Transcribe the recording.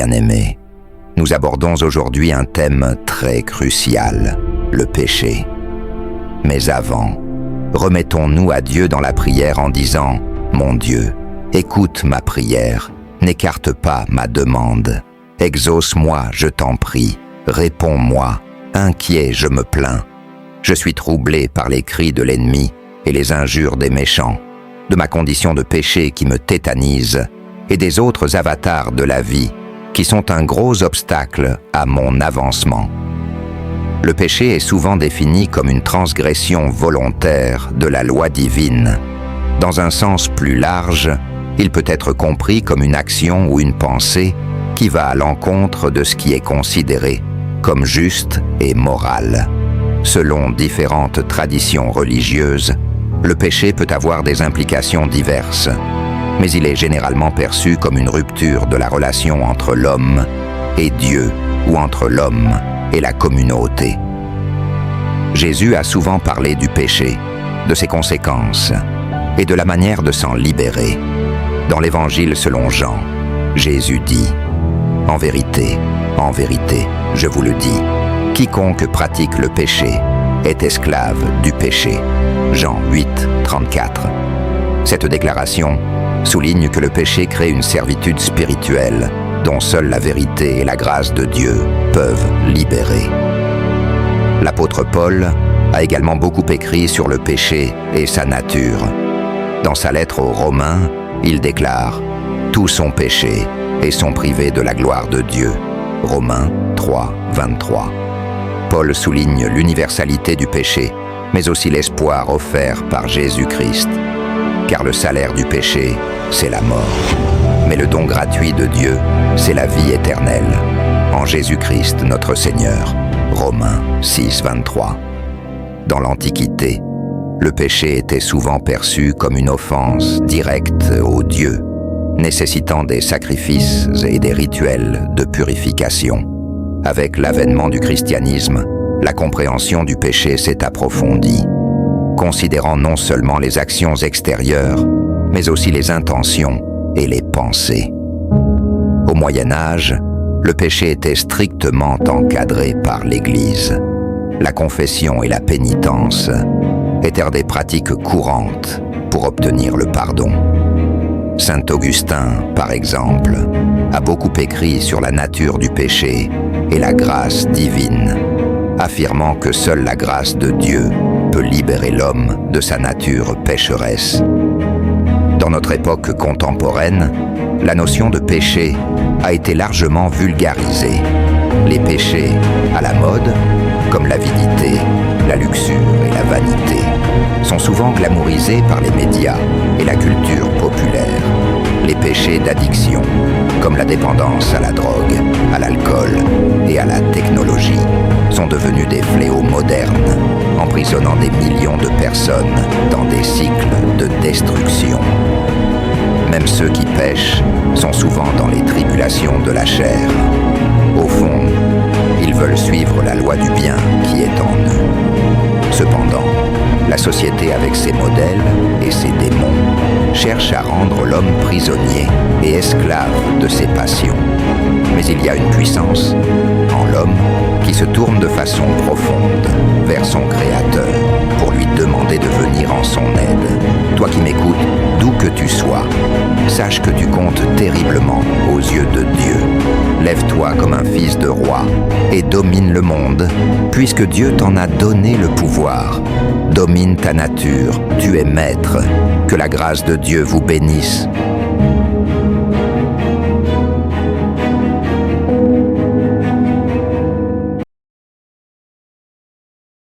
bien-aimés, nous abordons aujourd'hui un thème très crucial, le péché. Mais avant, remettons-nous à Dieu dans la prière en disant « Mon Dieu, écoute ma prière, n'écarte pas ma demande. Exauce-moi, je t'en prie, réponds-moi, inquiet je me plains. Je suis troublé par les cris de l'ennemi et les injures des méchants, de ma condition de péché qui me tétanise et des autres avatars de la vie qui sont un gros obstacle à mon avancement. » Le péché est souvent défini comme une transgression volontaire de la loi divine. Dans un sens plus large, il peut être compris comme une action ou une pensée qui va à l'encontre de ce qui est considéré comme juste et moral. Selon différentes traditions religieuses, le péché peut avoir des implications diverses, mais il est généralement perçu comme une rupture de la relation entre l'homme et Dieu ou entre l'homme et la communauté. Jésus a souvent parlé du péché, de ses conséquences et de la manière de s'en libérer. Dans l'Évangile selon Jean, Jésus dit « En vérité, je vous le dis, quiconque pratique le péché est esclave du péché. » Jean 8, 34. Cette déclaration souligne que le péché crée une servitude spirituelle dont seule la vérité et la grâce de Dieu peuvent libérer. L'apôtre Paul a également beaucoup écrit sur le péché et sa nature. Dans sa lettre aux Romains, il déclare « Tous ont péché et sont privés de la gloire de Dieu. » Romains 3, 23. Paul souligne l'universalité du péché, mais aussi l'espoir offert par Jésus-Christ. Car le salaire du péché, c'est la mort. Mais le don gratuit de Dieu, c'est la vie éternelle, en Jésus-Christ notre Seigneur. Romains 6, 23. Dans l'Antiquité, le péché était souvent perçu comme une offense directe au Dieu, nécessitant des sacrifices et des rituels de purification. Avec l'avènement du christianisme, la compréhension du péché s'est approfondie, considérant non seulement les actions extérieures, mais aussi les intentions et les pensées. Au Moyen Âge, le péché était strictement encadré par l'Église. La confession et la pénitence étaient des pratiques courantes pour obtenir le pardon. Saint Augustin, par exemple, a beaucoup écrit sur la nature du péché et la grâce divine, affirmant que seule la grâce de Dieu peut libérer l'homme de sa nature pécheresse. Dans notre époque contemporaine, la notion de péché a été largement vulgarisée. Les péchés à la mode, comme l'avidité, la luxure et la vanité, sont souvent glamourisés par les médias et la culture populaire. Les péchés d'addiction, comme la dépendance à la drogue, à l'alcool et à la technologie, sont devenus des fléaux modernes, emprisonnant des millions de personnes dans des cycles de destruction. Même ceux qui pêchent sont souvent dans les tribulations de la chair. Au fond, ils veulent suivre la loi du bien qui est en eux. Cependant, la société avec ses modèles et ses démons cherche à rendre l'homme prisonnier et esclave de ses passions. Mais il y a une puissance en l'homme qui se tourne de façon profonde vers son Créateur pour lui demander de venir en son aide. Toi qui m'écoutes, d'où que tu sois, sache que tu comptes terriblement aux yeux de Dieu. Lève-toi comme un fils de roi et domine le monde, puisque Dieu t'en a donné le pouvoir. Domine ta nature, tu es maître. Que la grâce de Dieu vous bénisse